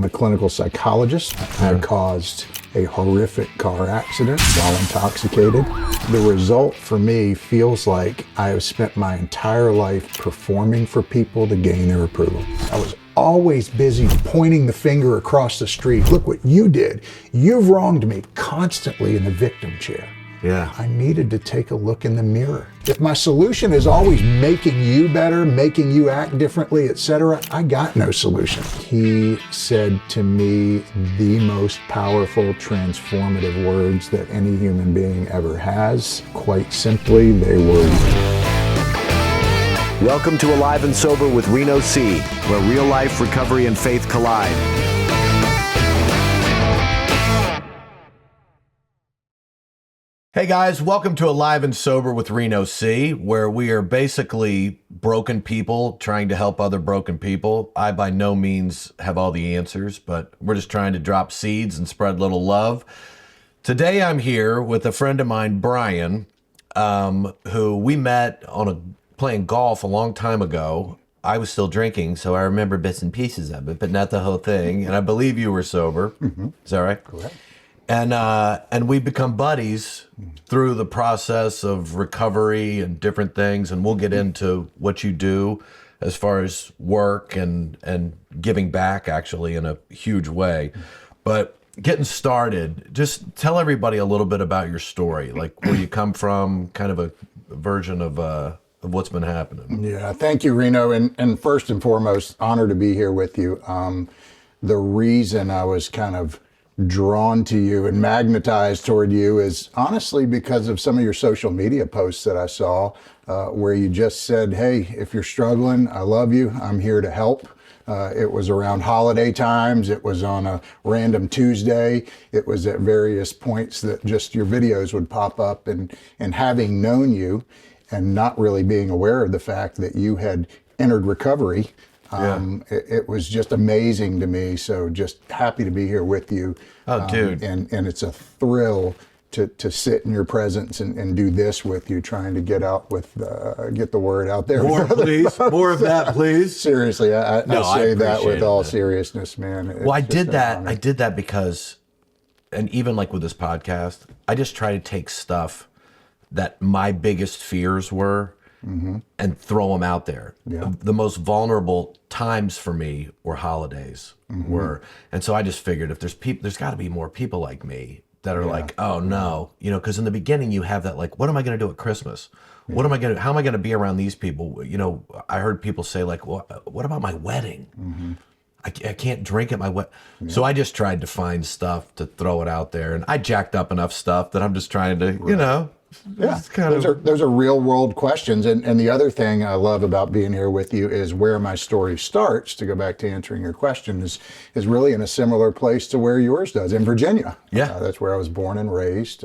I'm a clinical psychologist. I caused a horrific car accident while intoxicated. The result for me feels like I have spent my entire life performing for people to gain their approval. I was always busy pointing the finger across the street. Look what you did. You've wronged me, constantly in the victim chair. Yeah. I needed to take a look in the mirror. If my solution is always making you better, making you act differently, etc., I got no solution. He said to me the most powerful, transformative words that any human being ever has. Quite simply, they were, Welcome to Alive and Sober with Reno C, where real life, recovery, and faith collide. Hey guys, welcome to Alive and Sober with Reno C, where we are basically broken people trying to help other broken people. I by no means have all the answers, but we're just trying to drop seeds and spread a little love. Today I'm here with a friend of mine, Brian, who we met playing golf a long time ago. I was still drinking, so I remember bits and pieces of it, but not the whole thing. And I believe you were sober. Mm-hmm. Is that right? correct. And we become buddies through the process of recovery and different things. And we'll get into what you do as far as work and giving back, actually, in a huge way. But getting started, just tell everybody a little bit about your story, like where you come from, kind of a version of what's been happening. Yeah, thank you, Reno. And first and foremost, honored to be here with you. The reason I was kind of drawn to you and magnetized toward you is honestly because of some of your social media posts that I saw where you just said, hey, if you're struggling, I love you. I'm here to help. It was around holiday times. It was on a random Tuesday. It was at various points that just your videos would pop up, and having known you and not really being aware of the fact that you had entered recovery, it was just amazing to me. So just happy to be here with you. Oh, dude. And it's a thrill to sit in your presence and do this with you, trying to get the word out there. More, please. More of that, please. Seriously, I say that with all that. seriousness, man. Well, I did that because, and even like with this podcast, I just try to take stuff that my biggest fears were, mm-hmm. and throw them out there. Yeah. The most vulnerable times for me were holidays, mm-hmm. And so I just figured if there's got to be more people like me that are like, oh no, because in the beginning you have that like, what am I going to do at Christmas? Yeah. How am I going to be around these people? I heard people say like, what about my wedding? Mm-hmm. I can't drink at my wedding. Yeah. So I just tried to find stuff to throw it out there, and I jacked up enough stuff that I'm just trying to, Yeah, those are real world questions. And the other thing I love about being here with you is where my story starts, to go back to answering your question, is really in a similar place to where yours does, in Virginia. Yeah. That's where I was born and raised.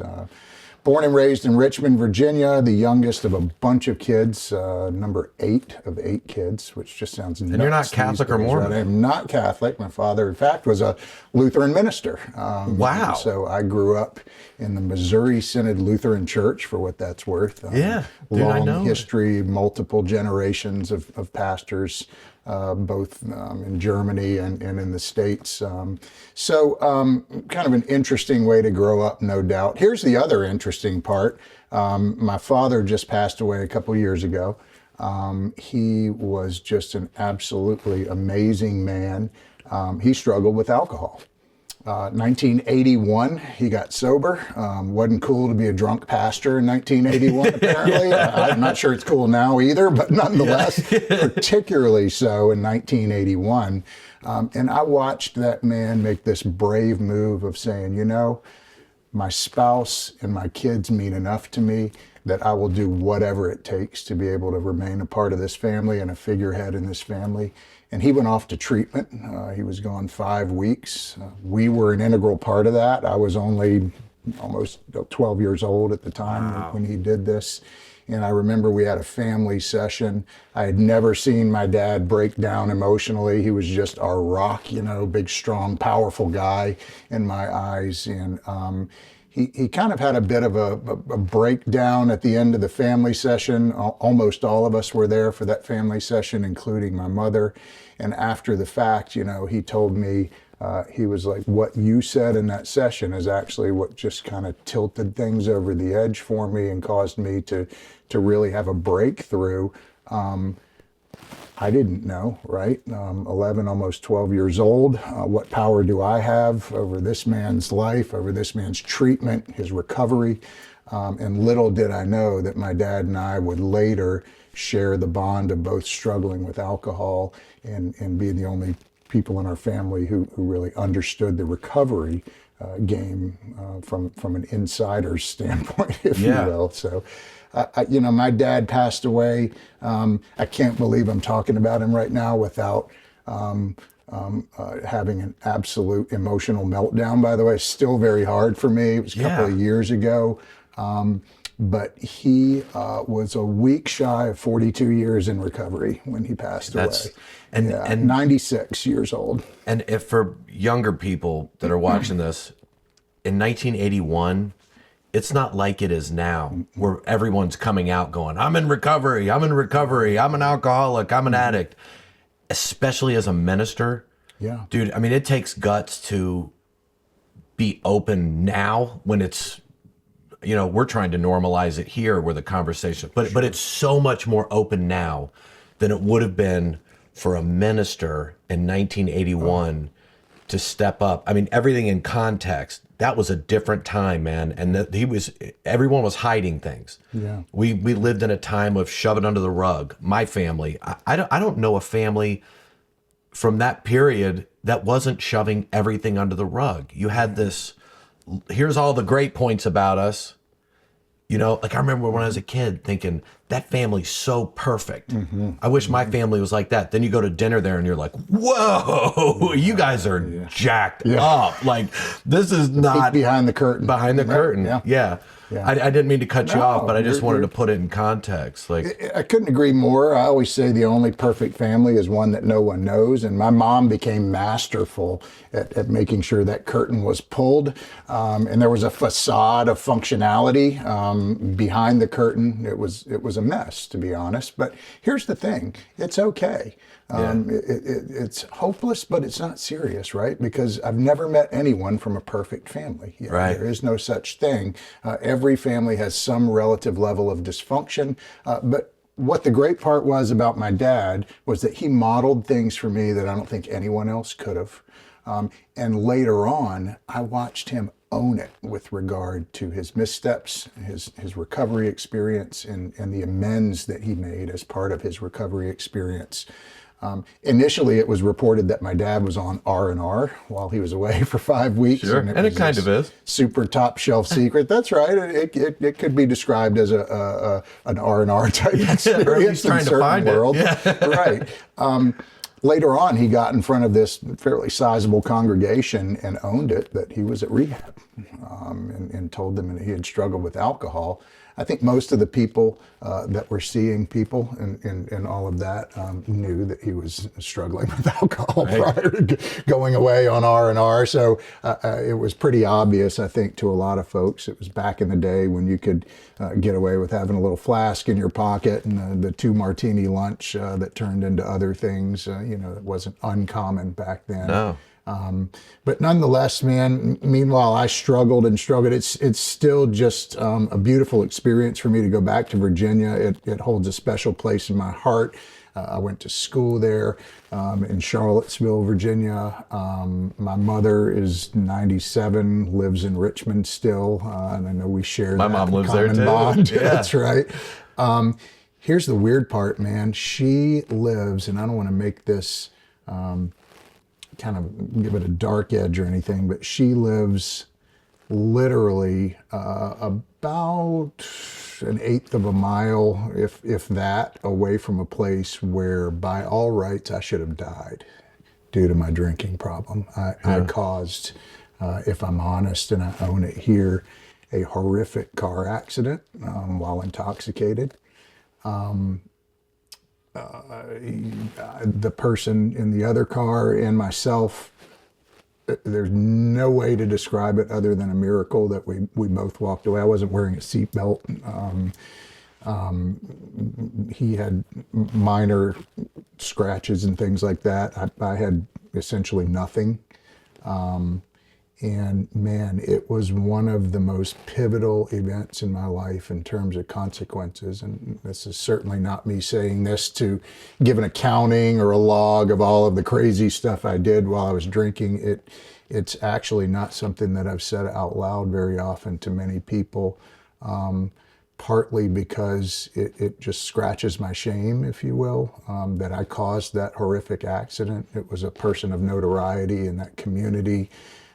Born and raised in Richmond, Virginia, the youngest of a bunch of kids, number 8 of 8 kids, which just sounds nuts. And you're not Catholic or Mormon? Right? I am not Catholic. My father, in fact, was a Lutheran minister. Wow. So I grew up in the Missouri Synod Lutheran Church, for what that's worth. Long history, multiple generations of pastors, both in Germany and in the States. Kind of an interesting way to grow up, no doubt. Here's the other interesting part. My father just passed away a couple years ago. He was just an absolutely amazing man. He struggled with alcohol. 1981, he got sober. Wasn't cool to be a drunk pastor in 1981, apparently. I'm not sure it's cool now either, but nonetheless, particularly so in 1981. And I watched that man make this brave move of saying, my spouse and my kids mean enough to me that I will do whatever it takes to be able to remain a part of this family and a figurehead in this family. And he went off to treatment. He was gone 5 weeks. We were an integral part of that. I was only almost 12 years old at the time when he did this. And I remember we had a family session. I had never seen my dad break down emotionally. He was just our rock, big, strong, powerful guy in my eyes. And he kind of had a bit of a breakdown at the end of the family session. Almost all of us were there for that family session, including my mother. And after the fact, he told me, he was like, what you said in that session is actually what just kind of tilted things over the edge for me and caused me to really have a breakthrough. I didn't know, right? 11, almost 12 years old. What power do I have over this man's life, over this man's treatment, his recovery? And little did I know that my dad and I would later share the bond of both struggling with alcohol and being the only people in our family who really understood the recovery game from an insider's standpoint, if you will. So, my dad passed away. I can't believe I'm talking about him right now without having an absolute emotional meltdown, by the way. Still very hard for me. It was a couple of years ago. But he was a week shy of 42 years in recovery when he passed away. And 96 years old. And if for younger people that are watching this, in 1981, it's not like it is now, where everyone's coming out going, I'm in recovery, I'm an alcoholic, I'm an addict. Especially as a minister. Yeah. Dude, I mean, it takes guts to be open now when it's, we're trying to normalize it here where the conversation, but it's so much more open now than it would have been for a minister in 1981 to step up. I mean, everything in context, that was a different time, man. And everyone was hiding things. Yeah. We lived in a time of shove it under the rug. My family, I don't know a family from that period that wasn't shoving everything under the rug. You had this, here's all the great points about us. Like I remember when I was a kid thinking, that family's so perfect. I wish my family was like that. Then you go to dinner there and you're like, whoa, you guys are jacked up. Like, this is not... Peek behind the curtain. Behind the curtain, yeah. I didn't mean to cut you off, but I just wanted to put it in context. Like, I couldn't agree more. I always say the only perfect family is one that no one knows. And my mom became masterful at making sure that curtain was pulled. And there was a facade of functionality behind the curtain. It was a mess, to be honest. But here's the thing. It's okay. It's hopeless, but it's not serious, right? Because I've never met anyone from a perfect family. Right. There is no such thing. Every family has some relative level of dysfunction. But what the great part was about my dad was that he modeled things for me that I don't think anyone else could have. And later on, I watched him own it with regard to his missteps, his recovery experience, and the amends that he made as part of his recovery experience. Initially, it was reported that my dad was on R&R while he was away for 5 weeks. Sure, and it kind of is. Super top shelf secret. That's right. It could be described as an R&R type experience in certain worlds. Right. Later on, he got in front of this fairly sizable congregation and owned it, that he was at rehab, and told them that he had struggled with alcohol. I think most of the people that were seeing people and all of that knew that he was struggling with alcohol prior to going away on R&R. So it was pretty obvious, I think, to a lot of folks. It was back in the day when you could get away with having a little flask in your pocket and the 2 martini lunch that turned into other things. It wasn't uncommon back then. No. But nonetheless, man, meanwhile, I struggled and struggled. It's still just a beautiful experience for me to go back to Virginia. It holds a special place in my heart. I went to school there in Charlottesville, Virginia. My mother is 97, lives in Richmond still, and I know we share my that mom lives there too. bond. Yeah. That's right. Here's the weird part, man. She lives, and I don't want to make this kind of give it a dark edge or anything, but she lives literally about 1/8 of a mile, if that, away from a place where by all rights I should have died due to my drinking problem. I caused, if I'm honest and I own it here, a horrific car accident while intoxicated. The person in the other car and myself, there's no way to describe it other than a miracle that we both walked away. I wasn't wearing a seatbelt. He had minor scratches and things like that. I had essentially nothing. And man, it was one of the most pivotal events in my life in terms of consequences. And this is certainly not me saying this to give an accounting or a log of all of the crazy stuff I did while I was drinking. It's actually not something that I've said out loud very often to many people, partly because it just scratches my shame, if you will, that I caused that horrific accident. It was a person of notoriety in that community.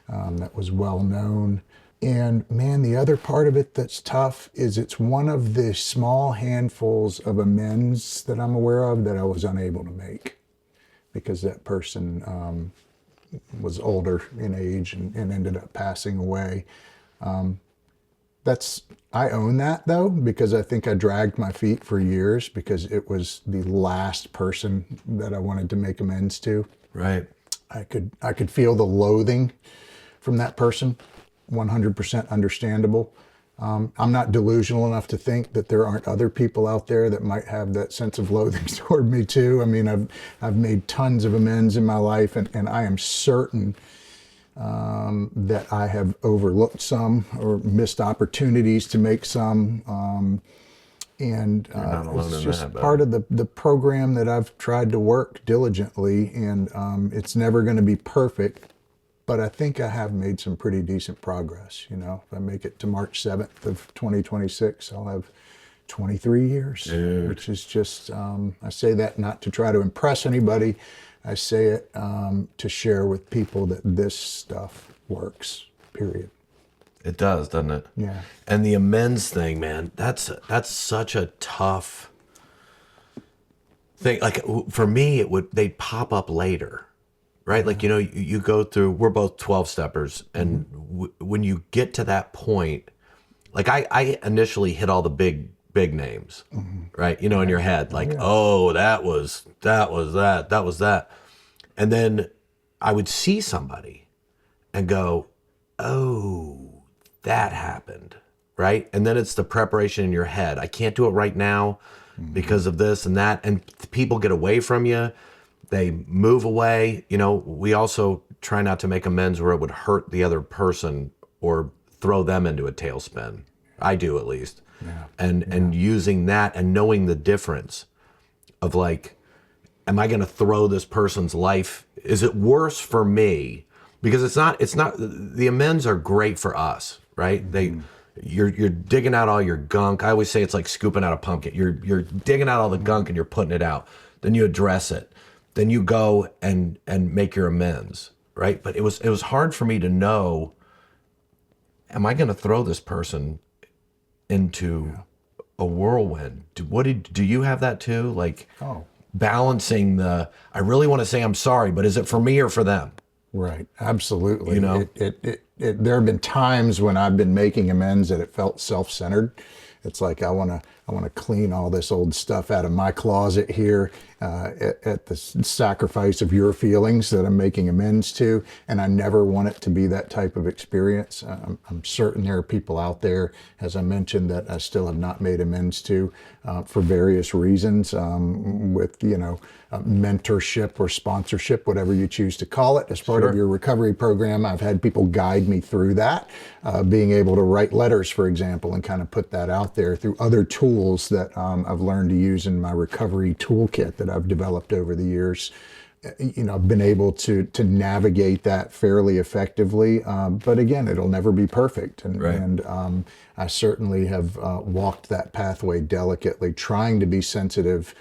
That was well known. And man, the other part of it that's tough is it's one of the small handfuls of amends that I'm aware of that I was unable to make because that person was older in age and ended up passing away. I own that though, because I think I dragged my feet for years because it was the last person that I wanted to make amends to. Right. I could feel the loathing from that person, 100% understandable. I'm not delusional enough to think that there aren't other people out there that might have that sense of loathing toward me too. I mean, I've made tons of amends in my life, and I am certain that I have overlooked some or missed opportunities to make some. It's just part of the program that I've tried to work diligently, and it's never going to be perfect. But I think I have made some pretty decent progress. You know, if I make it to March 7th of 2026, I'll have 23 years, which is just, I say that not to try to impress anybody. I say it to share with people that this stuff works, period. It does, doesn't it? Yeah. And the amends thing, man, that's such a tough thing. Like for me, they'd pop up later. Right? Like, you know, you go through, we're both 12 steppers. And when you get to that point, like I initially hit all the big names, right? You know, in your head, like, oh, that was that. And then I would see somebody and go, oh, that happened. Right? And then it's the preparation in your head. I can't do it right now because of this and that. And people get away from you. They move away. You know, we also try not to make amends where it would hurt the other person or throw them into a tailspin. I do, at least. Yeah. And using that and knowing the difference of like, am I going to throw this person's life? Is it worse for me? Because it's not, the amends are great for us, right? You're digging out all your gunk. I always say it's like scooping out a pumpkin. You're digging out all the gunk and you're putting it out. Then you address it. Then you go and make your amends, right? But it was hard for me to know, am I going to throw this person into a whirlwind? Do you have that too? Like balancing I really want to say I'm sorry, but is it for me or for them? Right, absolutely. You know, there have been times when I've been making amends that it felt self-centered. It's like I want to clean all this old stuff out of my closet here at the sacrifice of your feelings that I'm making amends to, and I never want it to be that type of experience. I'm certain there are people out there, as I mentioned, that I still have not made amends to for various reasons, with mentorship or sponsorship, whatever you choose to call it. As part of your recovery program, I've had people guide me through that, being able to write letters, for example, and kind of put that out there through other tools that I've learned to use in my recovery toolkit that I've developed over the years. You know, I've been able to navigate that fairly effectively, but again, it'll never be perfect. And I certainly have walked that pathway delicately, trying to be sensitive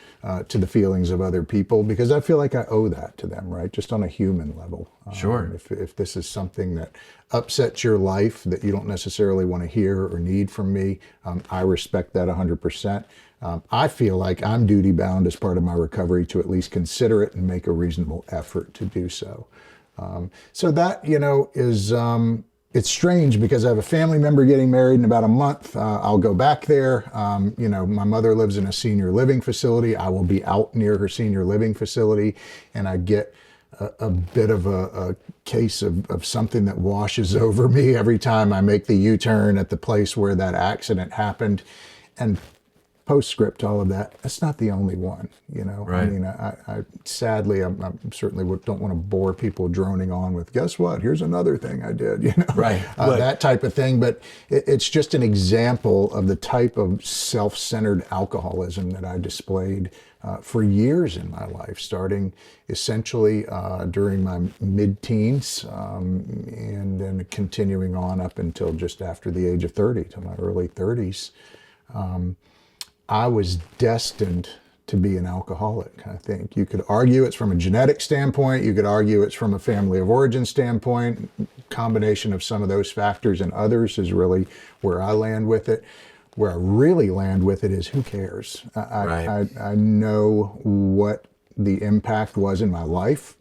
to the feelings of other people, because I feel like I owe that to them, right? Just on a human level. If this is something that upsets your life that you don't necessarily want to hear or need from me, I respect that 100%. I feel like I'm duty bound as part of my recovery to at least consider it and make a reasonable effort to do so. So that, is, it's strange because I have a family member getting married in about a month. I'll go back there. My mother lives in a senior living facility. I will be out near her senior living facility, and I get a bit of a case of something that washes over me every time I make the U-turn at the place where that accident happened. And postscript to all of that, that's not the only one, Right. I mean, I sadly, I certainly don't want to bore people droning on with, guess what, here's another thing I did, Right. that type of thing. But it's just an example of the type of self-centered alcoholism that I displayed for years in my life, starting essentially during my mid-teens, and then continuing on up until just after the age of 30, to my early 30s. I was destined to be an alcoholic. I think you could argue it's from a genetic standpoint, you could argue it's from a family of origin standpoint. Combination of some of those factors and others is really where I land with it. Where I really land with it is, who cares? I know what the impact was in my life.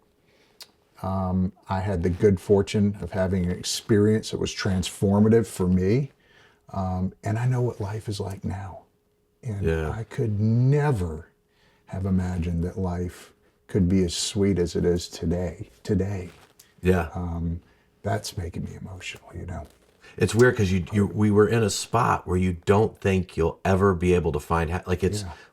I had the good fortune of having an experience that was transformative for me. And I know what life is like now. And I could never have imagined that life could be as sweet as it is today. Yeah. That's making me emotional, It's weird because we were in a spot where you don't think you'll ever be able to find,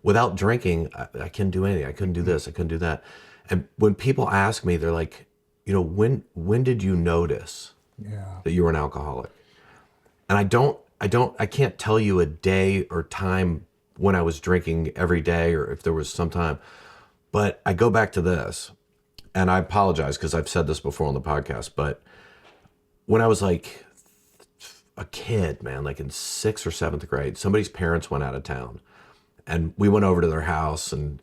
without drinking, I couldn't do anything. I couldn't do this. I couldn't do that. And when people ask me, they're like, when did you notice that you were an alcoholic? And I can't tell you a day or time when I was drinking every day, or if there was some time, but I go back to this, and I apologize because I've said this before on the podcast, but when I was like a kid, man, like in 6th or 7th grade, somebody's parents went out of town, and we went over to their house, and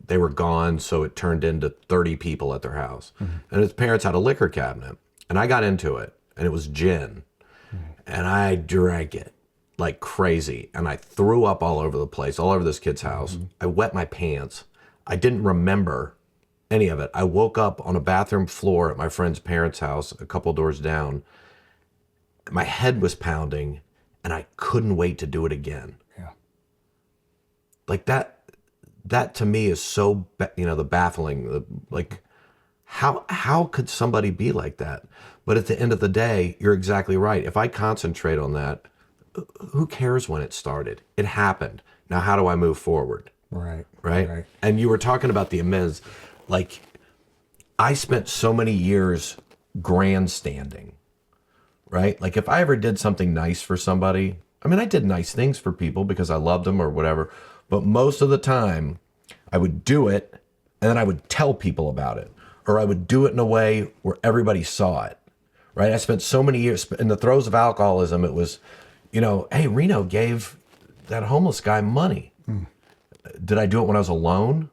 they were gone, so it turned into 30 people at their house. And his parents had a liquor cabinet, and I got into it, and it was gin, and I drank it like crazy, and I threw up all over the place, all over this kid's house. I wet my pants. I didn't remember any of it. I woke up on a bathroom floor at my friend's parents' house a couple doors down. My head was pounding, and I couldn't wait to do it again. Yeah. Like that to me is so, the baffling, like how could somebody be like that? But at the end of the day, you're exactly right. If I concentrate on that, who cares when it started? It happened. Now, how do I move forward? Right. And you were talking about the amends. Like, I spent so many years grandstanding, right? Like, if I ever did something nice for somebody, I did nice things for people because I loved them or whatever, but most of the time I would do it and then I would tell people about it, or I would do it in a way where everybody saw it, right? I spent so many years in the throes of alcoholism. It was, hey, Reno gave that homeless guy money. Did I do it when I was alone?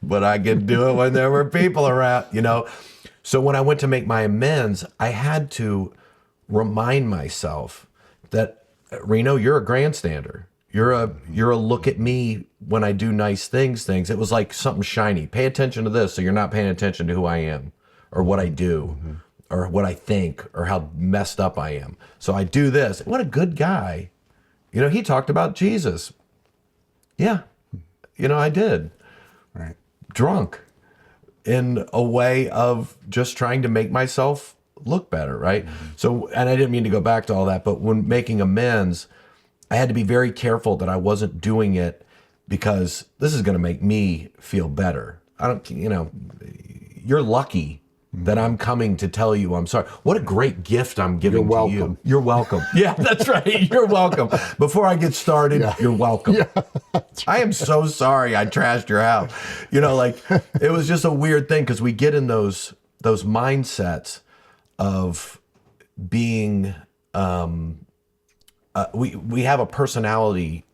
But I could do it when there were people around, So when I went to make my amends, I had to remind myself that, Reno, you're a grandstander. You're a look at me when I do nice things. It was like something shiny. Pay attention to this so you're not paying attention to who I am or what I do. Or what I think, or how messed up I am. So I do this. What a good guy. He talked about Jesus. Yeah, I did. Right. Drunk in a way of just trying to make myself look better, right? So, and I didn't mean to go back to all that, but when making amends, I had to be very careful that I wasn't doing it because this is going to make me feel better. You're lucky that I'm coming to tell you I'm sorry. What a great gift I'm giving to you. You're welcome. Yeah, that's right. You're welcome. Before I get started, you're welcome. I am so sorry I trashed your house. It was just a weird thing because we get in those mindsets of being, we have a personality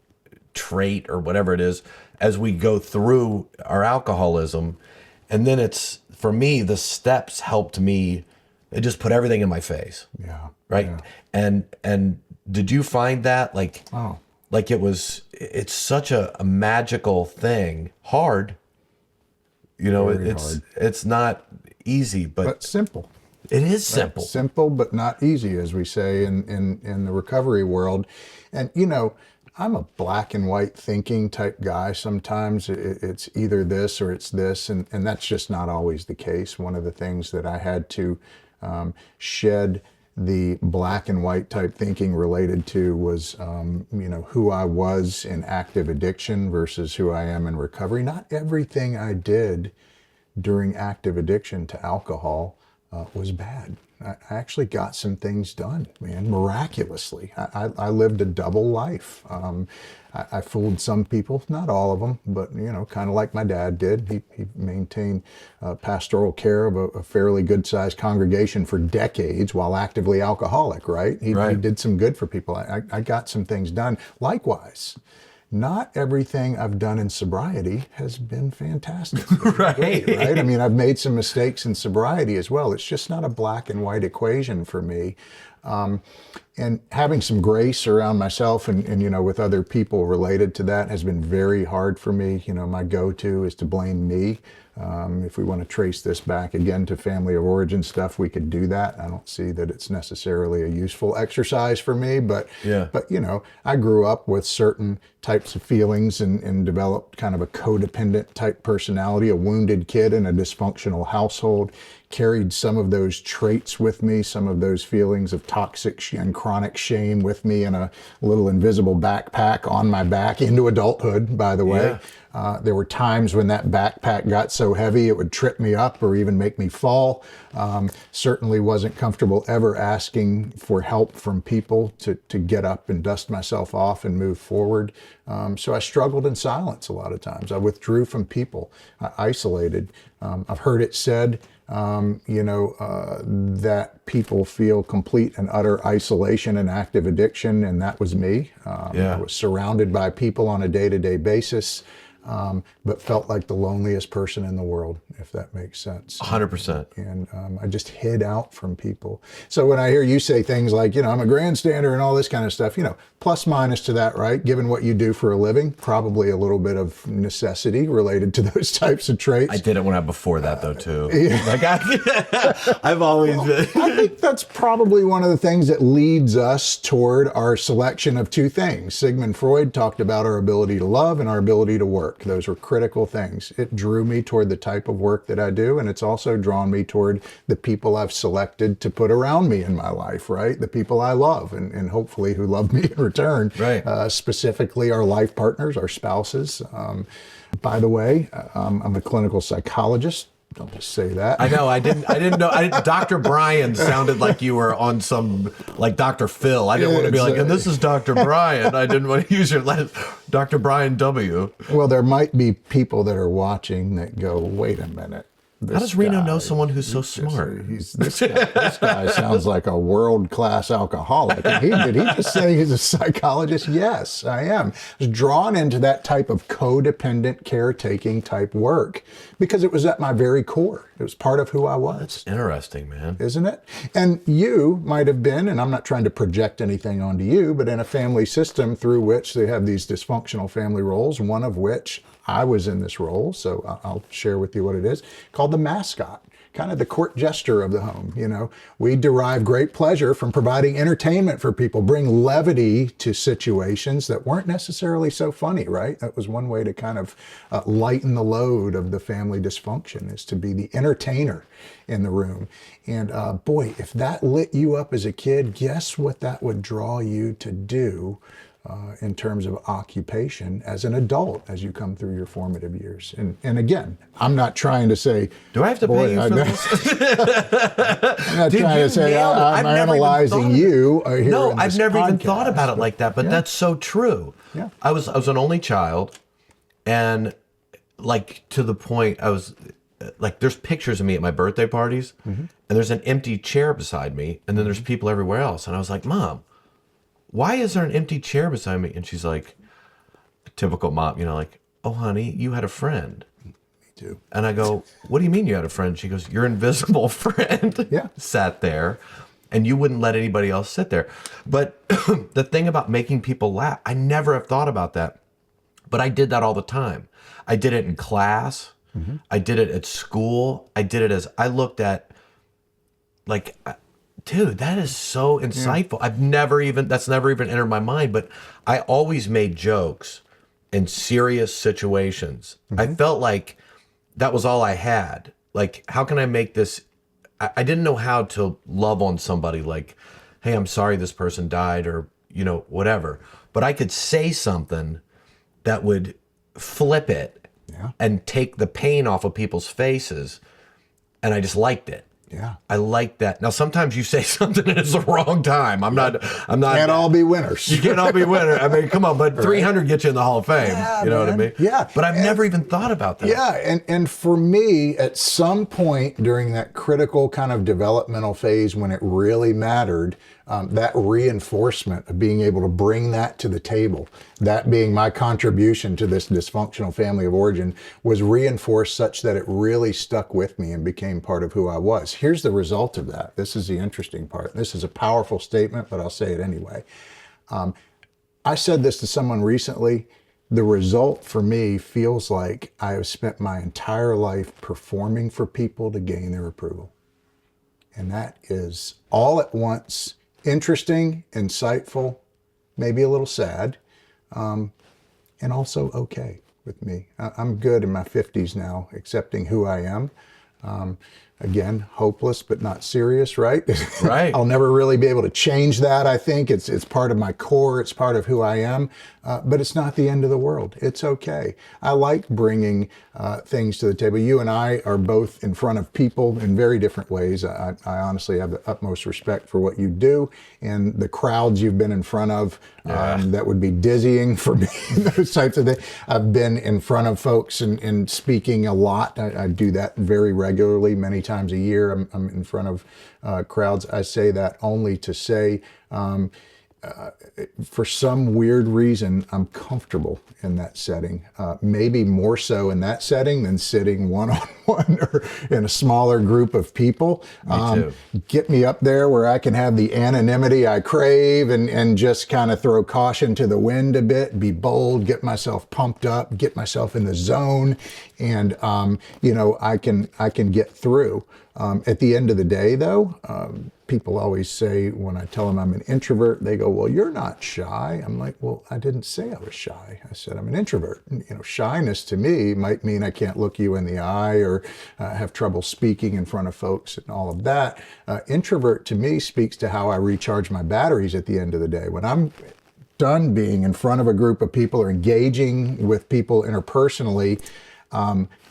trait or whatever it is as we go through our alcoholism. And then for me, the steps helped me. It just put everything in my face. Yeah. Right. Yeah. And did you find that like it's such a magical thing, hard, Very hard. It's not easy, but simple. It is simple. Right? Simple, but not easy, as we say in the recovery world. And, I'm a black and white thinking type guy. Sometimes it's either this or it's this, and that's just not always the case. One of the things that I had to shed the black and white type thinking related to was, who I was in active addiction versus who I am in recovery. Not everything I did during active addiction to alcohol was bad. I actually got some things done, man, miraculously. I lived a double life. I fooled some people, not all of them, but, kind of like my dad did. He maintained pastoral care of a fairly good-sized congregation for decades while actively alcoholic, right? He did some good for people. I got some things done. Likewise, not everything I've done in sobriety has been fantastic. Great, right? I mean, I've made some mistakes in sobriety as well. It's just not a black and white equation for me. And having some grace around myself and with other people related to that has been very hard for me. My go-to is to blame me. If we want to trace this back again to family of origin stuff, we could do that. I don't see that it's necessarily a useful exercise for me, but I grew up with certain types of feelings and developed kind of a codependent type personality, a wounded kid in a dysfunctional household, carried some of those traits with me, some of those feelings of toxic and chronic shame with me in a little invisible backpack on my back into adulthood, by the way. There were times when that backpack got so heavy it would trip me up or even make me fall. Certainly wasn't comfortable ever asking for help from people to get up and dust myself off and move forward. So I struggled in silence a lot of times. I withdrew from people. I isolated. I've heard it said, that people feel complete and utter isolation and active addiction, and that was me. I was surrounded by people on a day-to-day basis. But felt like the loneliest person in the world, if that makes sense. 100%. And I just hid out from people. So when I hear you say things like, I'm a grandstander and all this kind of stuff, plus minus to that, right? Given what you do for a living, probably a little bit of necessity related to those types of traits. I did it when I before that though too. I've always been. I think that's probably one of the things that leads us toward our selection of two things. Sigmund Freud talked about our ability to love and our ability to work. Those were critical things. It drew me toward the type of work that I do, and it's also drawn me toward the people I've selected to put around me in my life, right? The people I love and hopefully who love me in return. Right. Specifically our life partners, our spouses. By the way, I'm a clinical psychologist. Don't just say that. I know. I didn't know. Dr. Brian sounded like you were on some, like Dr. Phil. I didn't want to be like, and this is Dr. Brian. I didn't want to use your last, Dr. Brian W. Well, there might be people that are watching that go, wait a minute. How does Reno know someone who's so smart? This guy sounds like a world-class alcoholic. Did he just say he's a psychologist? Yes, I am. I was drawn into that type of codependent, caretaking type work because it was at my very core. It was part of who I was. That's interesting, man. Isn't it? And you might have been, and I'm not trying to project anything onto you, but in a family system through which they have these dysfunctional family roles, one of which I was in this role, so I'll share with you what it is, called the mascot, kind of the court jester of the home. We derive great pleasure from providing entertainment for people, bring levity to situations that weren't necessarily so funny, right? That was one way to kind of lighten the load of the family dysfunction, is to be the entertainer in the room. And boy, if that lit you up as a kid, guess what that would draw you to do in terms of occupation as an adult as you come through your formative years. And again, I'm not trying to say, do I have to pay you for this? I'm not trying to say I'm analyzing you here. No, in I've this never even podcast, thought about it like that, but that's so true. Yeah. I was an only child, and like to the point I was like, there's pictures of me at my birthday parties, and there's an empty chair beside me, and then there's people everywhere else. And I was like, Mom, why is there an empty chair beside me? And she's like, typical mom, like, oh, honey, you had a friend. Me too. And I go, what do you mean you had a friend? She goes, your invisible friend sat there, and you wouldn't let anybody else sit there. But the thing about making people laugh, I never have thought about that. But I did that all the time. I did it in class. I did it at school. I did it as I looked at, like, dude, that is so insightful. That's never even entered my mind, but I always made jokes in serious situations. I felt like that was all I had. Like, how can I make this I didn't know how to love on somebody like, hey, I'm sorry this person died, or, whatever. But I could say something that would flip it and take the pain off of people's faces. And I just liked it. Yeah. I like that. Now, sometimes you say something and it's the wrong time. I'm not. Can't all be winners. You can't all be winners. I mean, come on, but 300 gets you in the Hall of Fame. Yeah, you know what I mean? Yeah. But I've never even thought about that. Yeah. And for me, at some point during that critical kind of developmental phase when it really mattered, that reinforcement of being able to bring that to the table, that being my contribution to this dysfunctional family of origin, was reinforced such that it really stuck with me and became part of who I was. Here's the result of that. This is the interesting part. This is a powerful statement, but I'll say it anyway. I said this to someone recently. The result for me feels like I have spent my entire life performing for people to gain their approval. And that is all at once interesting, insightful, maybe a little sad, and also okay with me. I'm good in my 50s now, accepting who I am. Again, hopeless but not serious, right? Right. I'll never really be able to change that, I think. It's part of my core. It's part of who I am. But it's not the end of the world. It's okay. I like bringing things to the table. You and I are both in front of people in very different ways. I honestly have the utmost respect for what you do and the crowds you've been in front of. That would be dizzying for me, those types of things. I've been in front of folks and speaking a lot. I do that very regularly, many times a year. I'm in front of crowds. I say that only to say, for some weird reason, I'm comfortable in that setting. Maybe more so in that setting than sitting one-on-one or in a smaller group of people. Me too. Get me up there where I can have the anonymity I crave and just kind of throw caution to the wind a bit, be bold, get myself pumped up, get myself in the zone, and I can get through. At the end of the day, though, people always say when I tell them I'm an introvert, they go, well, you're not shy. I'm like, well, I didn't say I was shy. I said I'm an introvert. Shyness to me might mean I can't look you in the eye or have trouble speaking in front of folks and all of that. Introvert to me speaks to how I recharge my batteries at the end of the day. When I'm done being in front of a group of people or engaging with people interpersonally,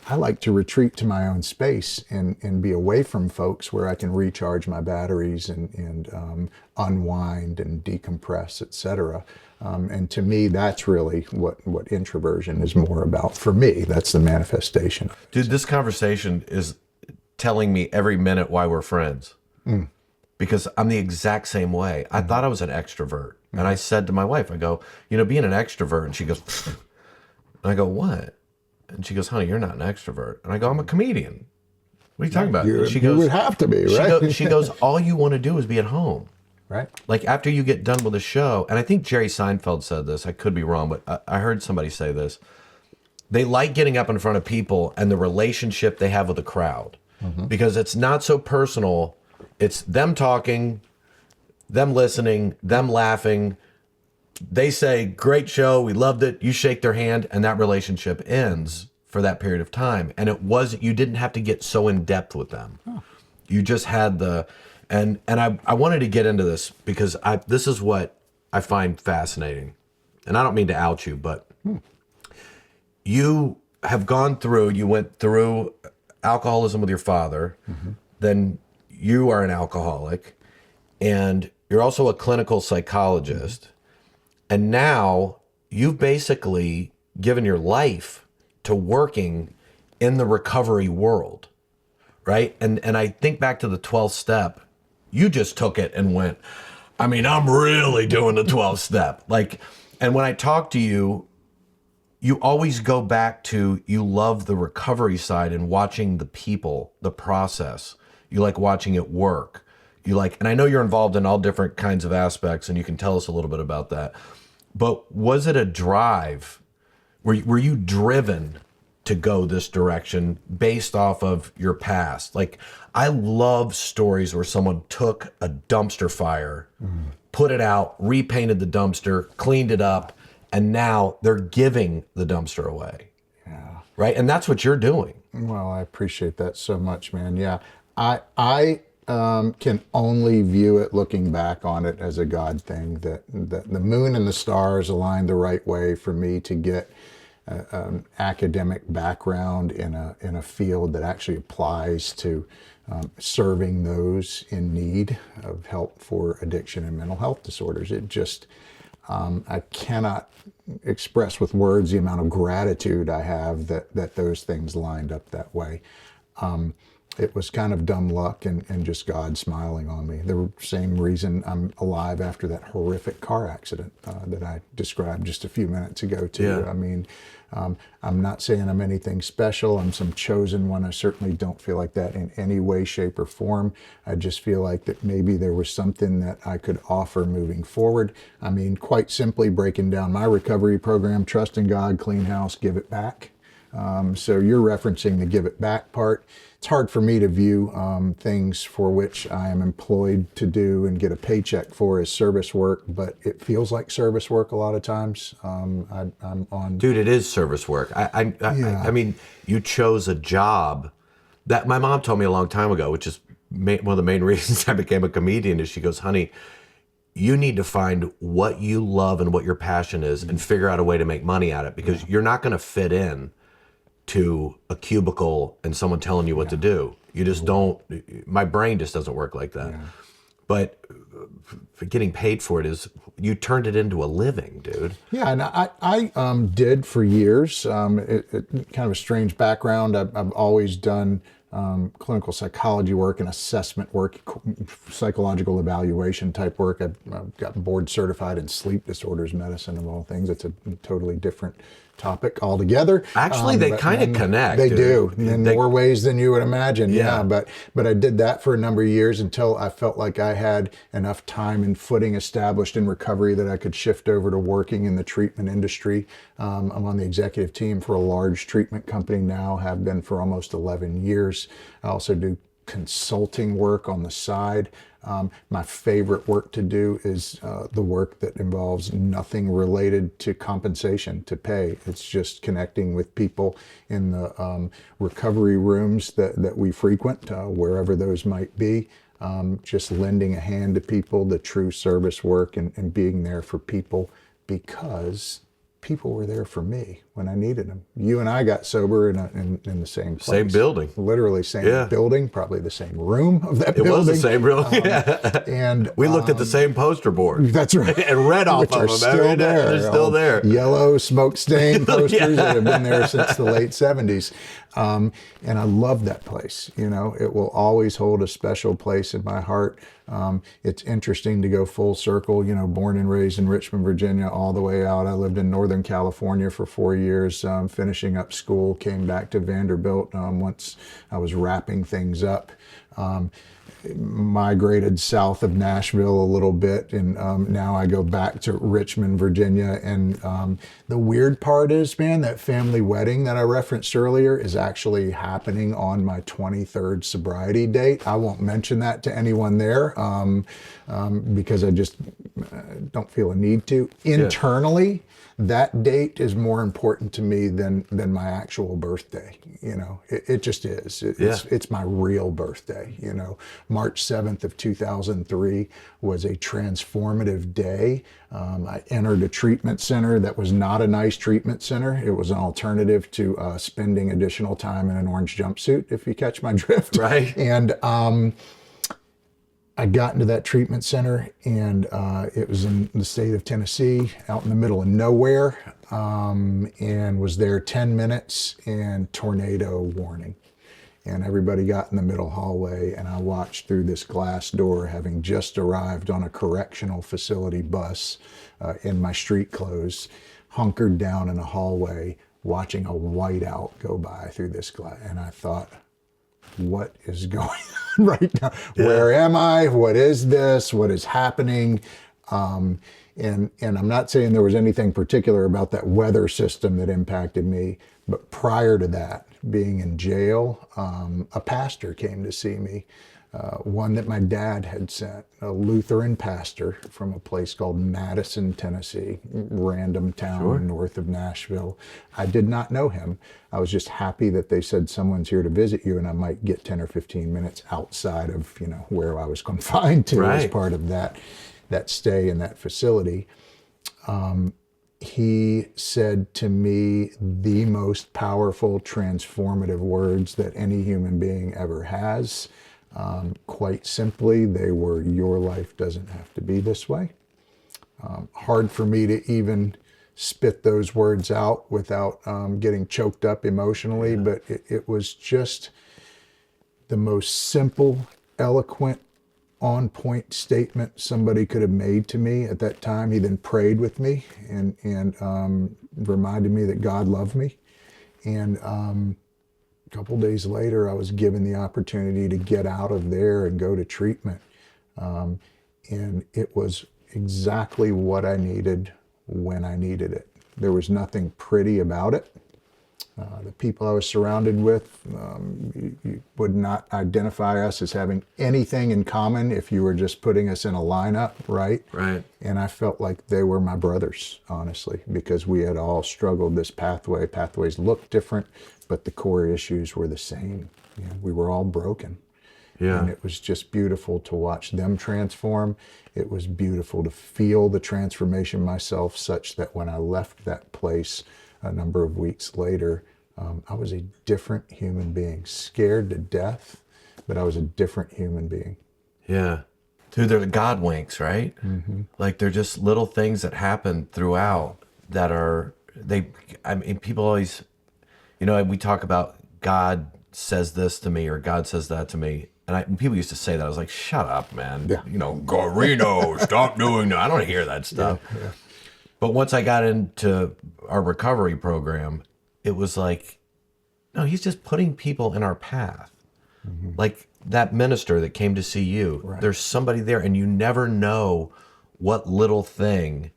I like to retreat to my own space and be away from folks where I can recharge my batteries and unwind and decompress, etc. And to me, that's really what introversion is more about. For me, that's the manifestation. Dude, this conversation is telling me every minute why we're friends. Because I'm the exact same way. I thought I was an extrovert. And I said to my wife, I go, being an extrovert. And she goes, and I go, what? And she goes, honey, you're not an extrovert. And I go, I'm a comedian. What are you talking about? And she goes, you would have to be, right? She goes, all you want to do is be at home. Right. Like after you get done with a show, and I think Jerry Seinfeld said this, I could be wrong, but I heard somebody say this. They like getting up in front of people and the relationship they have with the crowd. Because it's not so personal. It's them talking, them listening, them laughing. They say, great show, we loved it. You shake their hand, and that relationship ends for that period of time. And you didn't have to get so in depth with them. You just had and I wanted to get into this because this is what I find fascinating. And I don't mean to out you, but you went through alcoholism with your father, then you are an alcoholic, and you're also a clinical psychologist. And now you've basically given your life to working in the recovery world, right? And I think back to the 12th step, you just took it and went, I'm really doing the 12th step. And when I talk to you, you always go back to, you love the recovery side and watching the people, the process. You like watching it work. And I know you're involved in all different kinds of aspects, and you can tell us a little bit about that. But was it a drive? Were you driven to go this direction based off of your past? I love stories where someone took a dumpster fire, put it out, repainted the dumpster, cleaned it up, and now they're giving the dumpster away. Yeah. Right? And that's what you're doing. Well, I appreciate that so much, man. Yeah. I can only view it looking back on it as a God thing, that the moon and the stars aligned the right way for me to get an academic background in a field that actually applies to serving those in need of help for addiction and mental health disorders. It just, I cannot express with words the amount of gratitude I have that those things lined up that way. It was kind of dumb luck and just God smiling on me. The same reason I'm alive after that horrific car accident that I described just a few minutes ago to you. I mean, I'm not saying I'm anything special. I'm some chosen one. I certainly don't feel like that in any way, shape, or form. I just feel like that maybe there was something that I could offer moving forward. I mean, quite simply breaking down my recovery program: trust in God, clean house, give it back. So you're referencing the give it back part. It's hard for me to view things for which I am employed to do and get a paycheck for as service work, but it feels like service work a lot of times. I'm on. Dude, it is service work. I mean, you chose a job that my mom told me a long time ago, which is one of the main reasons I became a comedian. Is she goes, honey, you need to find what you love and what your passion is and figure out a way to make money at it, because you're not going to fit in to a cubicle and someone telling you what to do. You just don't, my brain just doesn't work like that. But for getting paid for it is, you turned it into a living, dude. Yeah, and I did for years. Kind of a strange background. I've always done clinical psychology work and assessment work, psychological evaluation type work. I've got board certified in sleep disorders medicine, of all things. It's a totally different topic altogether. Actually, they kind of connect. They do in more ways than you would imagine. Yeah, but I did that for a number of years until I felt like I had enough time and footing established in recovery that I could shift over to working in the treatment industry. I'm on the executive team for a large treatment company now, have been for almost 11 years. I also do consulting work on the side. My favorite work to do is the work that involves nothing related to compensation, to pay. It's just connecting with people in the recovery rooms that we frequent, wherever those might be. Just lending a hand to people, the true service work, and being there for people, because people were there for me when I needed them. You and I got sober in the same place. Same building. Literally same building, probably the same room of that building. It was the same room, And we looked at the same poster board. That's right. And read off Which of are them. still there. They're still there. Yellow smoke stain posters that have been there since the late 70s. And I love that place. You know, it will always hold a special place in my heart. It's interesting to go full circle, you know, born and raised in Richmond, Virginia, all the way out. I lived in Northern California for 4 years, finishing up school, came back to Vanderbilt once I was wrapping things up. Migrated south of Nashville a little bit, and now I go back to Richmond, Virginia. And the weird part is, man, that family wedding that I referenced earlier is actually happening on my 23rd sobriety date. I won't mention that to anyone there because I just don't feel a need to. Internally, that date is more important to me than my actual birthday. You know, it just is. It's my real birthday. You know, March 7th of 2003 was a transformative day. I entered a treatment center that was not a nice treatment center. It was an alternative to spending additional time in an orange jumpsuit, if you catch my drift. Right. And I got into that treatment center, and it was in the state of Tennessee, out in the middle of nowhere, and was there 10 minutes and tornado warning. And everybody got in the middle hallway, and I watched through this glass door, having just arrived on a correctional facility bus in my street clothes, hunkered down in a hallway, watching a whiteout go by through this glass. And I thought, what is going on right now? Where am I? What is this? What is happening? And I'm not saying there was anything particular about that weather system that impacted me, but prior to that, being in jail, a pastor came to see me one that my dad had sent, a Lutheran pastor from a place called Madison, Tennessee, random town north of Nashville. I did not know him. I was just happy that they said someone's here to visit you, and I might get 10 or 15 minutes outside of, where I was confined to as part of that stay in that facility. He said to me the most powerful, transformative words that any human being ever has. Quite simply, they were, "Your life doesn't have to be this way." Hard for me to even spit those words out without getting choked up emotionally, but it was just the most simple, eloquent, on-point statement somebody could have made to me at that time. He then prayed with me and reminded me that God loved me. And a couple days later, I was given the opportunity to get out of there and go to treatment. And it was exactly what I needed when I needed it. There was nothing pretty about it. The people I was surrounded with, you would not identify us as having anything in common if you were just putting us in a lineup, right? Right. And I felt like they were my brothers, honestly, because we had all struggled this pathway. Pathways looked different, but the core issues were the same. We were all broken. Yeah. And it was just beautiful to watch them transform. It was beautiful to feel the transformation myself, such that when I left that place a number of weeks later, I was a different human being, scared to death, but I was a different human being. Yeah. Dude, they're the God winks, right? Mm-hmm. Like they're just little things that happen throughout that are, people always, we talk about God says this to me or God says that to me. And people used to say that. I was like, shut up, man. Yeah. Go Reno, stop doing that. I don't hear that stuff. Yeah. But once I got into our recovery program, it was like, no, he's just putting people in our path. Mm-hmm. Like that minister that came to see you, right. There's somebody there and you never know what little thing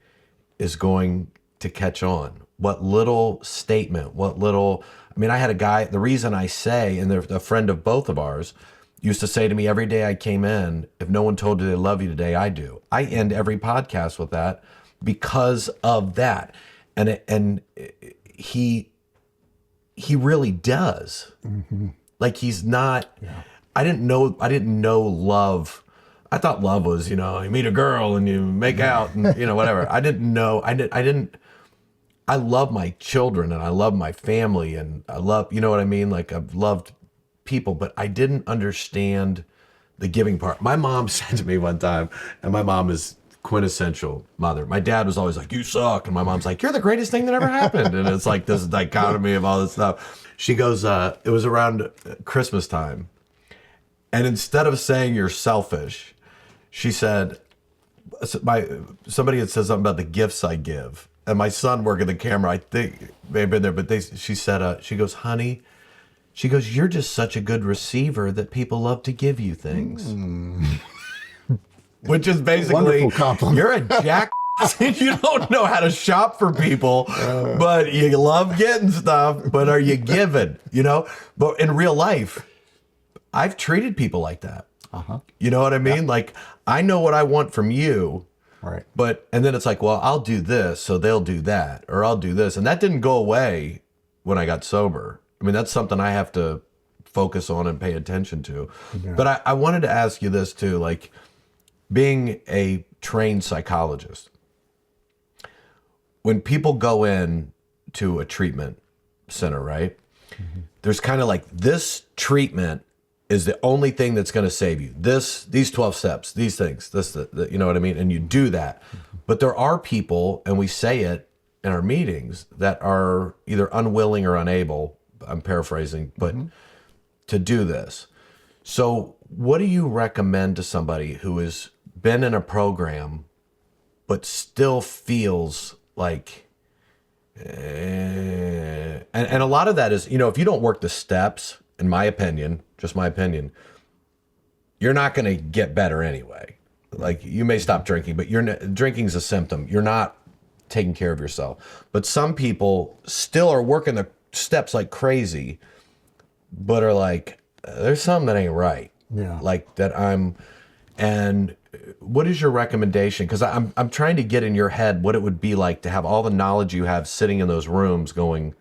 is going to catch on. What little statement, I had a guy, the reason I say, and they're a friend of both of ours, used to say to me every day I came in, if no one told you they love you today, I do. I end every podcast with that because of that. And he really does. Mm-hmm. Like he's not, I didn't know love. I thought love was, you meet a girl and you make out and, whatever. I love my children and I love my family and I love, what I mean? Like I've loved people, but I didn't understand the giving part. My mom said to me one time, and my mom is quintessential mother. My dad was always like, "You suck." And my mom's like, "You're the greatest thing that ever happened." And it's like this dichotomy of all this stuff. She goes, it was around Christmas time. And instead of saying you're selfish, she said, somebody had said something about the gifts I give. And my son working the camera, I think may have been there, but she said, she goes, "Honey," she goes, "you're just such a good receiver that people love to give you things." Which is basically, you're a jack. You don't know how to shop for people, but you love getting stuff, but are you giving, But in real life, I've treated people like that. Uh-huh. You know what I mean? Yeah. Like, I know what I want from you. Right. And then it's like, well, I'll do this, so they'll do that, or I'll do this. And that didn't go away when I got sober. I mean, that's something I have to focus on and pay attention to. Yeah. But I wanted to ask you this too, like being a trained psychologist, when people go in to a treatment center, right? Mm-hmm. There's kind of like this treatment is the only thing that's going to save you. These 12 steps, these things, you know what I mean? And you do that. Mm-hmm. But there are people, and we say it in our meetings, that are either unwilling or unable, I'm paraphrasing, but to do this. So what do you recommend to somebody who has been in a program but still feels like, and a lot of that is, if you don't work the steps, in my opinion, just my opinion, you're not going to get better anyway. Like you may stop drinking, but drinking's a symptom. You're not taking care of yourself. But some people still are working the steps like crazy, but are like, there's something that ain't right. Yeah. Like that and what is your recommendation? Because I'm trying to get in your head what it would be like to have all the knowledge you have sitting in those rooms going,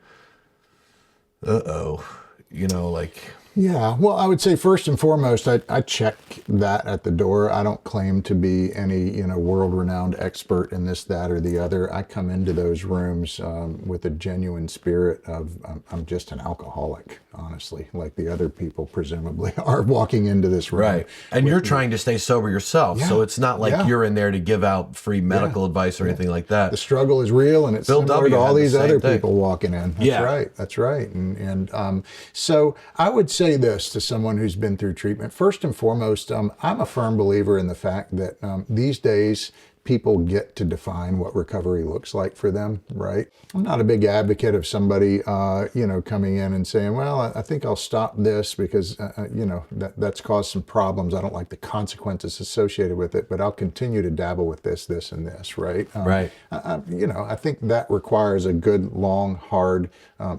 uh-oh, like. Yeah, well, I would say first and foremost, I check that at the door. I don't claim to be any, world-renowned expert in this, that, or the other. I come into those rooms with a genuine spirit of I'm just an alcoholic, honestly, like the other people presumably are walking into this room. Right. And you're trying to stay sober yourself, so it's not like you're in there to give out free medical advice or anything like that. The struggle is real, and it's Bill similar W. to all had the these same other thing. people walking in. That's right. That's right. And so I would say this to someone who's been through treatment. First and foremost, I'm a firm believer in the fact that these days people get to define what recovery looks like for them, right? I'm not a big advocate of somebody, coming in and saying, well, I think I'll stop this because, that's caused some problems. I don't like the consequences associated with it, but I'll continue to dabble with this, and this, right? Right. I think that requires a good, long, hard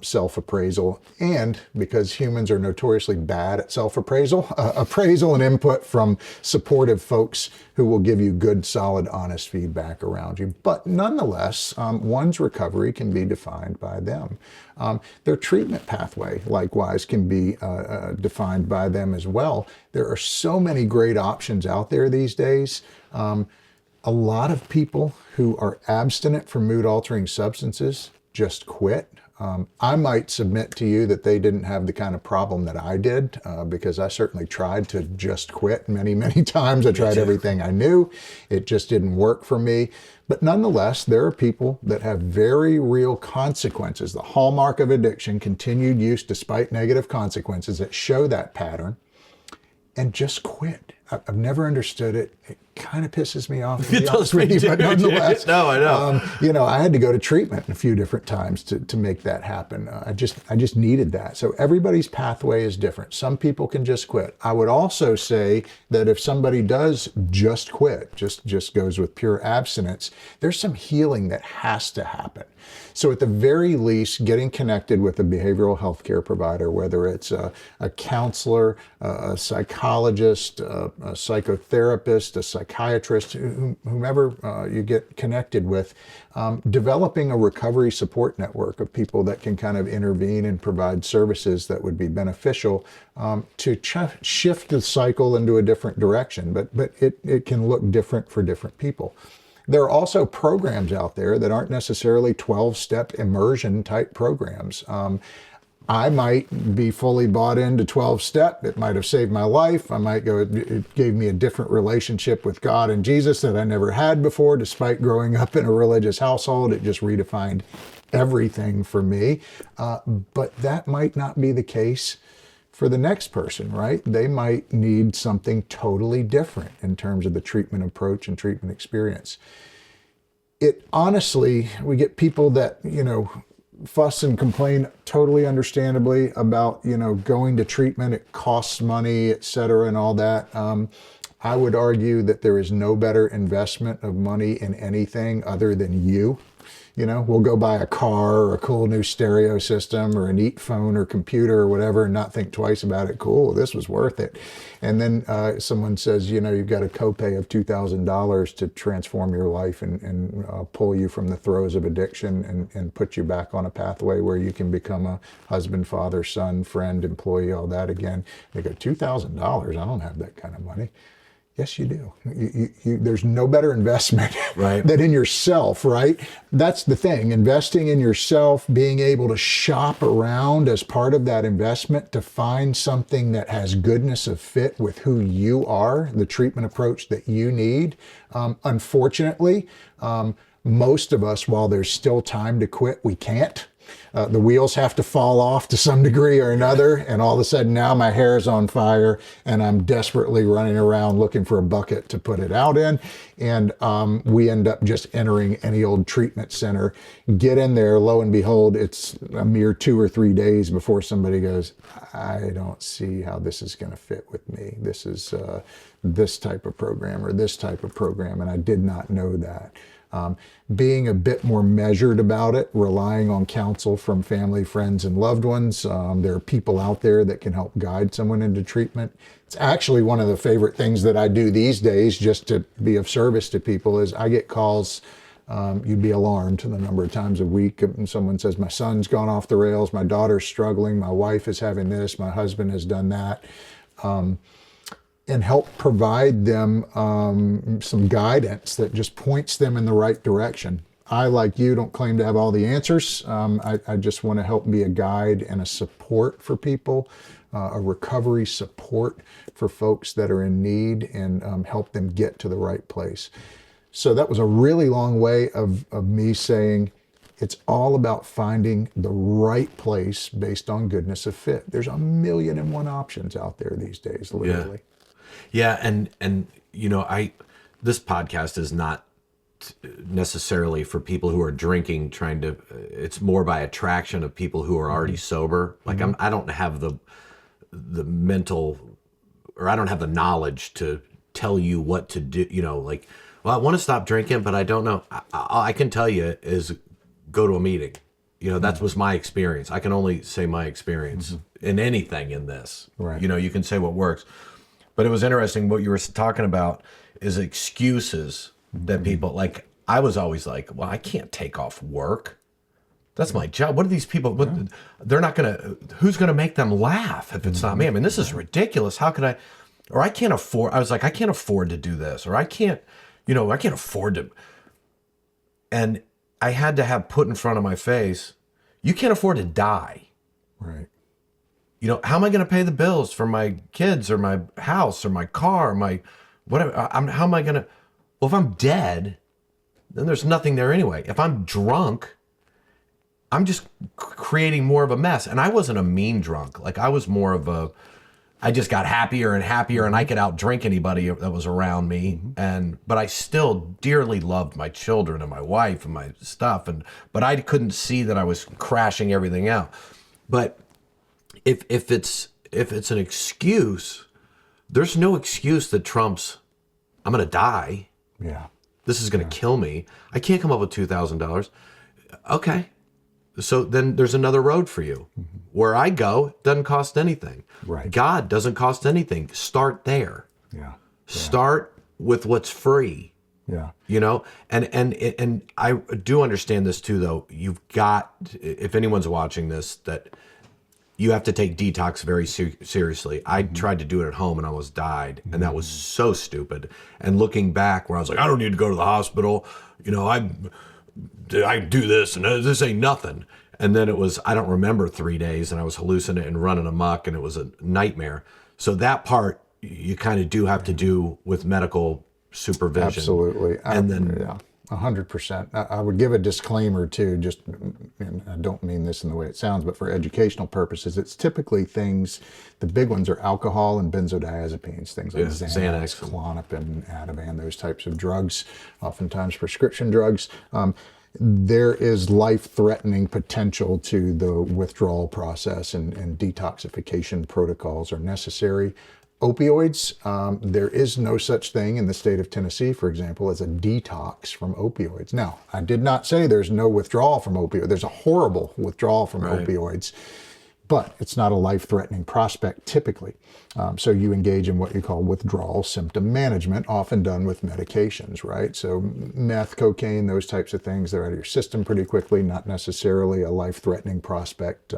self-appraisal. And because humans are notoriously bad at self-appraisal, appraisal and input from supportive folks who will give you good, solid, honest feedback around you. But nonetheless, one's recovery can be defined by them. Their treatment pathway, likewise, can be defined by them as well. There are so many great options out there these days. A lot of people who are abstinent from mood-altering substances just quit. I might submit to you that they didn't have the kind of problem that I did, because I certainly tried to just quit many, many times. I tried everything I knew. It just didn't work for me. But nonetheless, there are people that have very real consequences. The hallmark of addiction, continued use despite negative consequences, that show that pattern, and just quit. I've never understood it. It kind of pisses me off, to be honest with you, but nonetheless. No, I know. I had to go to treatment a few different times to make that happen. I just needed that. So everybody's pathway is different. Some people can just quit. I would also say that if somebody does just quit, just goes with pure abstinence, there's some healing that has to happen. So at the very least, getting connected with a behavioral health care provider, whether it's a counselor, a psychologist, a psychotherapist, a psychiatrist, whomever you get connected with, developing a recovery support network of people that can kind of intervene and provide services that would be beneficial to shift the cycle into a different direction. But it can look different for different people. There are also programs out there that aren't necessarily 12-step immersion type programs. I might be fully bought into 12-step. It might have saved my life. I might go, it gave me a different relationship with God and Jesus that I never had before, despite growing up in a religious household. It just redefined everything for me. But that might not be the case for the next person, right? They might need something totally different in terms of the treatment approach and treatment experience. It honestly, we get people that, fuss and complain totally understandably about, going to treatment. It costs money, et cetera, and all that. I would argue that there is no better investment of money in anything other than you. We'll go buy a car or a cool new stereo system or a neat phone or computer or whatever and not think twice about it. Cool, this was worth it. And then someone says, you've got a copay of $2,000 to transform your life and pull you from the throes of addiction and put you back on a pathway where you can become a husband, father, son, friend, employee, all that again. They go, $2,000? I don't have that kind of money. Yes, you do. There's no better investment than in yourself, right? That's the thing. Investing in yourself, being able to shop around as part of that investment to find something that has goodness of fit with who you are, the treatment approach that you need. Unfortunately, most of us, while there's still time to quit, we can't. The wheels have to fall off to some degree or another, and all of a sudden now my hair is on fire and I'm desperately running around looking for a bucket to put it out in, and we end up just entering any old treatment center, get in there, lo and behold, it's a mere 2 or 3 days before somebody goes, I don't see how this is going to fit with me. This is this type of program or this type of program, and I did not know that. Being a bit more measured about it, relying on counsel from family, friends, and loved ones. There are people out there that can help guide someone into treatment. It's actually one of the favorite things that I do these days, just to be of service to people, is I get calls. You'd be alarmed the number of times a week and someone says, my son's gone off the rails, my daughter's struggling, my wife is having this, my husband has done that. And help provide them some guidance that just points them in the right direction. I, like you, don't claim to have all the answers. I just want to help be a guide and a support for people, a recovery support for folks that are in need, and help them get to the right place. So that was a really long way of me saying it's all about finding the right place based on goodness of fit. There's 1,000,001 options out there these days, literally. Yeah, and this podcast is not necessarily for people who are drinking, it's more by attraction of people who are already sober. Like I don't have the mental, or I don't have the knowledge to tell you what to do, well, I want to stop drinking, but I don't know. I can tell you is go to a meeting. That was my experience. I can only say my experience in anything in this. Right. You can say what works. But it was interesting what you were talking about is excuses that people, like, I was always like, well, I can't take off work. That's my job. What are these people? They're not going to, who's going to make them laugh if it's not me? I mean, this is ridiculous. How could I, or I can't afford, I was like, I can't afford to do this, or I can't afford to. And I had to have put in front of my face, you can't afford to die. Right. How am I going to pay the bills for my kids or my house or my car, or my whatever? How am I going to, well, if I'm dead, then there's nothing there anyway. If I'm drunk, I'm just creating more of a mess. And I wasn't a mean drunk. Like, I was more of I just got happier and happier, and I could outdrink anybody that was around me. But I still dearly loved my children and my wife and my stuff. But I couldn't see that I was crashing everything out. But if it's an excuse, there's no excuse that trumps, I'm going to die. Yeah. This is going to kill me. I can't come up with $2,000. Okay. So then there's another road for you. Where I go, it doesn't cost anything. Right. God doesn't cost anything. Start there. Yeah. Start with what's free. Yeah. And I do understand this too, though. You've got, if anyone's watching this, that you have to take detox very seriously. I tried to do it at home and almost died. And that was so stupid. And looking back, where I was like, I don't need to go to the hospital. I do this and this ain't nothing. And then it was, I don't remember 3 days, and I was hallucinating and running amok, and it was a nightmare. So that part you kind of do have to do with medical supervision. Absolutely. And then, yeah, 100%. I would give a disclaimer too, just, and I don't mean this in the way it sounds, but for educational purposes, it's typically things, the big ones are alcohol and benzodiazepines, things like Xanax, Klonopin, Ativan, those types of drugs, oftentimes prescription drugs. There is life-threatening potential to the withdrawal process, and detoxification protocols are necessary. Opioids, there is no such thing in the state of Tennessee, for example, as a detox from opioids. Now, I did not say there's no withdrawal from opioids. There's a horrible withdrawal from opioids, but it's not a life-threatening prospect typically. So you engage in what you call withdrawal symptom management, often done with medications, right? So meth, cocaine, those types of things, they're out of your system pretty quickly, not necessarily a life-threatening prospect.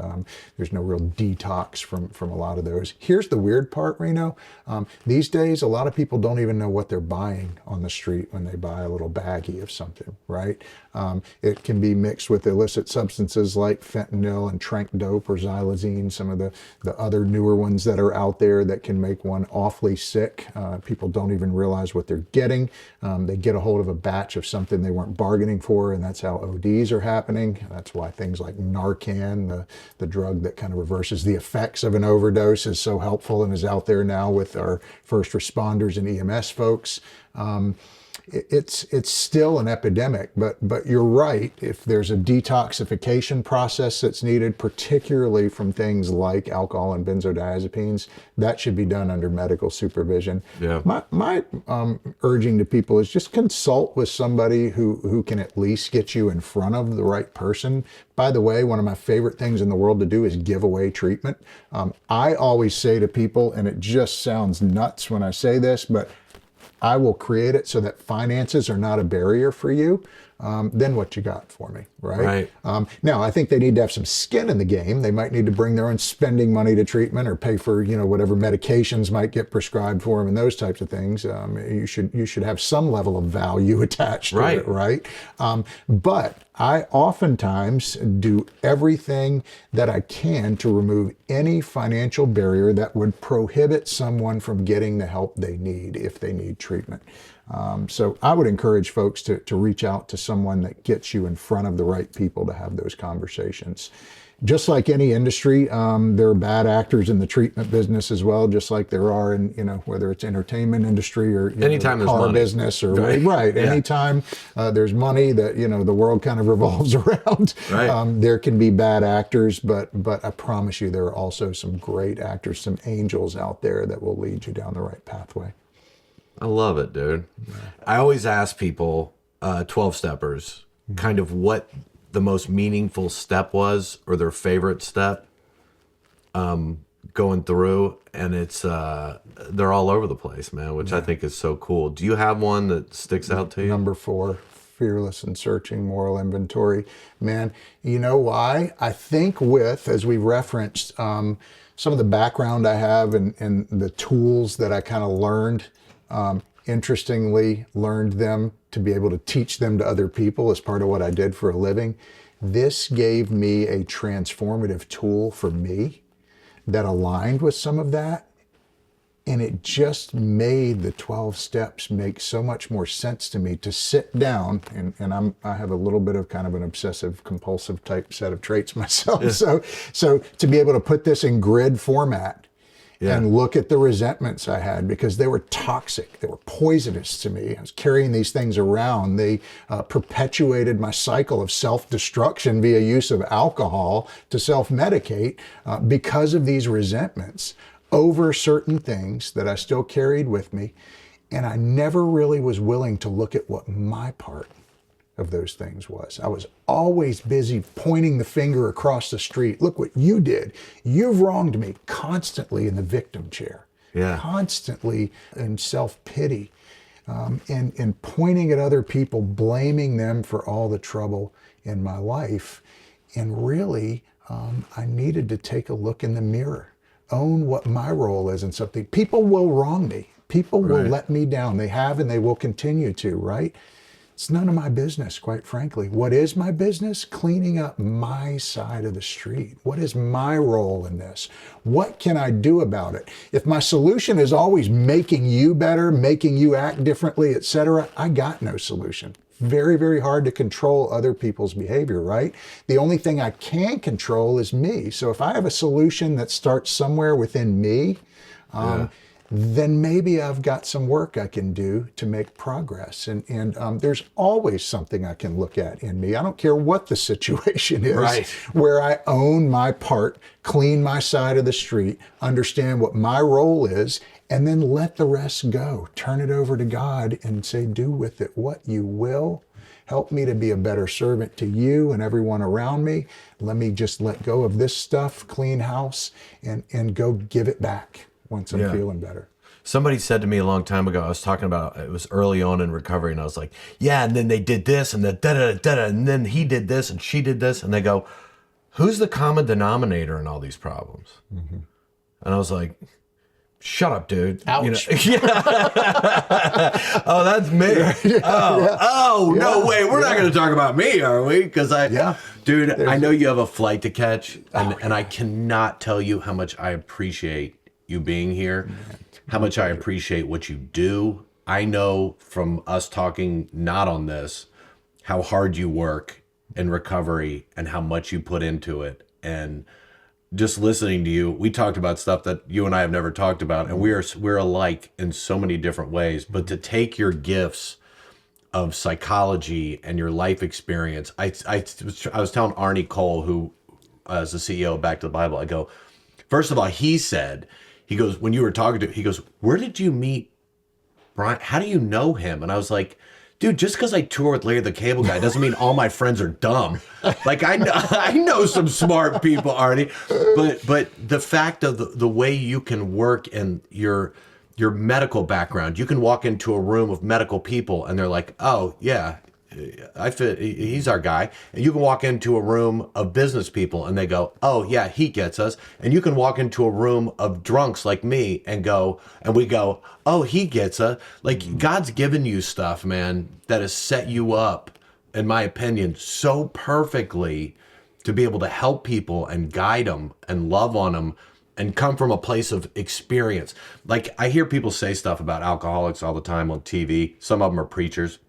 There's no real detox from a lot of those. Here's the weird part, Reno. These days, a lot of people don't even know what they're buying on the street when they buy a little baggie of something, right? It can be mixed with illicit substances like fentanyl and trank dope or xylazine, some of the other newer ones that are out there that can make one awfully sick. People don't even realize what they're getting. They get a hold of a batch of something they weren't bargaining for, and that's how ODs are happening. That's why things like Narcan, the drug that kind of reverses the effects of an overdose, is so helpful and is out there now with our first responders and EMS folks. It's still an epidemic, but you're right. If there's a detoxification process that's needed, particularly from things like alcohol and benzodiazepines, that should be done under medical supervision. Yeah. My urging to people is just consult with somebody who can at least get you in front of the right person. By the way, one of my favorite things in the world to do is give away treatment. I always say to people, and it just sounds nuts when I say this, but I will create it so that finances are not a barrier for you. Then what you got for me, right? Now, I think they need to have some skin in the game. They might need to bring their own spending money to treatment or pay for, whatever medications might get prescribed for them and those types of things. You should have some level of value attached to it, right? But I oftentimes do everything that I can to remove any financial barrier that would prohibit someone from getting the help they need if they need treatment. So I would encourage folks to reach out to someone that gets you in front of the right people to have those conversations. Just like any industry, there are bad actors in the treatment business as well, just like there are in, whether it's entertainment industry or anytime there's money. Business or right. Anytime there's money that, the world kind of revolves around, there can be bad actors, but I promise you there are also some great actors, some angels out there that will lead you down the right pathway. I love it, dude. I always ask people, 12-steppers, kind of what the most meaningful step was or their favorite step going through. And it's, they're all over the place, man, which I think is so cool. Do you have one that sticks out to you? Number 4, fearless and searching moral inventory. Man, you know why? I think as we referenced, some of the background I have and the tools that I kind of learned, interestingly learned them to be able to teach them to other people as part of what I did for a living. This gave me a transformative tool for me that aligned with some of that. And it just made the 12 steps make so much more sense to me to sit down. And I have a little bit of kind of an obsessive compulsive type set of traits myself. Yeah. So to be able to put this in grid format, and look at the resentments I had because they were toxic. They were poisonous to me. I was carrying these things around. They perpetuated my cycle of self-destruction via use of alcohol to self-medicate because of these resentments over certain things that I still carried with me. And I never really was willing to look at what my part of those things was. I was always busy pointing the finger across the street. Look what you did. You've wronged me, constantly in the victim chair, constantly in self-pity, and pointing at other people, blaming them for all the trouble in my life. And really, I needed to take a look in the mirror, own what my role is in something. People will wrong me. People will let me down. They have and they will continue to, right? It's none of my business, quite frankly. What is my business? Cleaning up my side of the street. What is my role in this? What can I do about it? If my solution is always making you better, making you act differently, etc., I got no solution. Very, very hard to control other people's behavior, right? The only thing I can control is me. So if I have a solution that starts somewhere within me, then maybe I've got some work I can do to make progress. And there's always something I can look at in me. I don't care what the situation is, where I own my part, clean my side of the street, understand what my role is, and then let the rest go. Turn it over to God and say, do with it what you will. Help me to be a better servant to you and everyone around me. Let me just let go of this stuff, clean house, and go give it back once I'm feeling better. Somebody said to me a long time ago, I was talking about, it was early on in recovery, and I was like, yeah, and then they did this, and the da-da-da-da, and then he did this, and she did this, and they go, who's the common denominator in all these problems? Mm-hmm. And I was like, shut up, dude. Ouch. Oh, that's me. No way. We're not going to talk about me, are we? Because dude, I know you have a flight to catch, and I cannot tell you how much I appreciate you being here, how much I appreciate what you do. I know from us talking not on this, how hard you work in recovery and how much you put into it. And just listening to you, we talked about stuff that you and I have never talked about, and we're alike in so many different ways. But to take your gifts of psychology and your life experience, I was telling Arnie Cole, who is the CEO of Back to the Bible, I go, first of all, he goes, when you were talking to, he goes, where did you meet Brian? How do you know him? And I was like, dude, just because I tour with Larry the Cable Guy doesn't mean all my friends are dumb. Like I know some smart people, Arnie, but the fact of the way you can work in your medical background, you can walk into a room of medical people and they're like, oh yeah, he's our guy. And you can walk into a room of business people and they go, oh yeah, he gets us. And you can walk into a room of drunks like me and we go, oh, he gets us. Like God's given you stuff, man, that has set you up, in my opinion, so perfectly to be able to help people and guide them and love on them and come from a place of experience. Like I hear people say stuff about alcoholics all the time on TV. Some of them are preachers.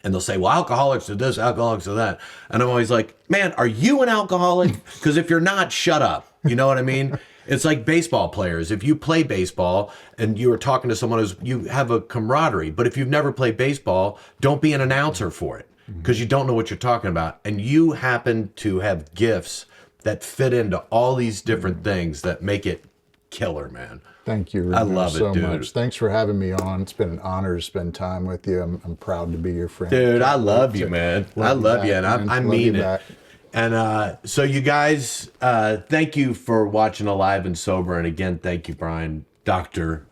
And they'll say, well, alcoholics are this, alcoholics are that. And I'm always like, man, are you an alcoholic? Because if you're not, shut up. You know what I mean? It's like baseball players. If you play baseball and you are talking to someone you have a camaraderie, but if you've never played baseball, don't be an announcer for it because you don't know what you're talking about. And you happen to have gifts that fit into all these different things that make it killer, man. Thank you, Reno, I love it, so dude. much. Thanks for having me on. It's been an honor to spend time with you. I'm proud to be your friend. Dude, I love you, man. I love you, and I mean it. Back. And so you guys, thank you for watching Alive and Sober. And again, thank you, Brian. Dr.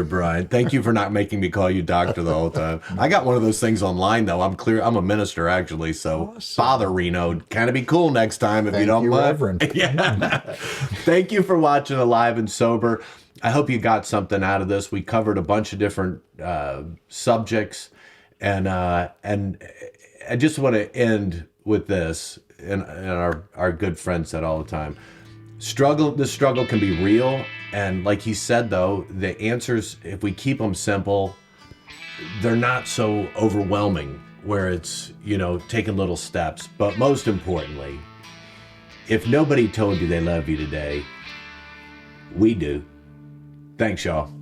Brian. Thank you for not making me call you doctor the whole time. I got one of those things online, though. I'm a minister, actually. So awesome. Father Reno, kind of be cool next time if you don't mind. Reverend. Yeah. Thank you for watching Alive and Sober. I hope you got something out of this. We covered a bunch of different subjects. And I just want to end with this. And our good friend said all the time, this struggle can be real. And like he said, though, the answers, if we keep them simple, they're not so overwhelming where it's, taking little steps. But most importantly, if nobody told you they love you today, we do. Thanks, y'all.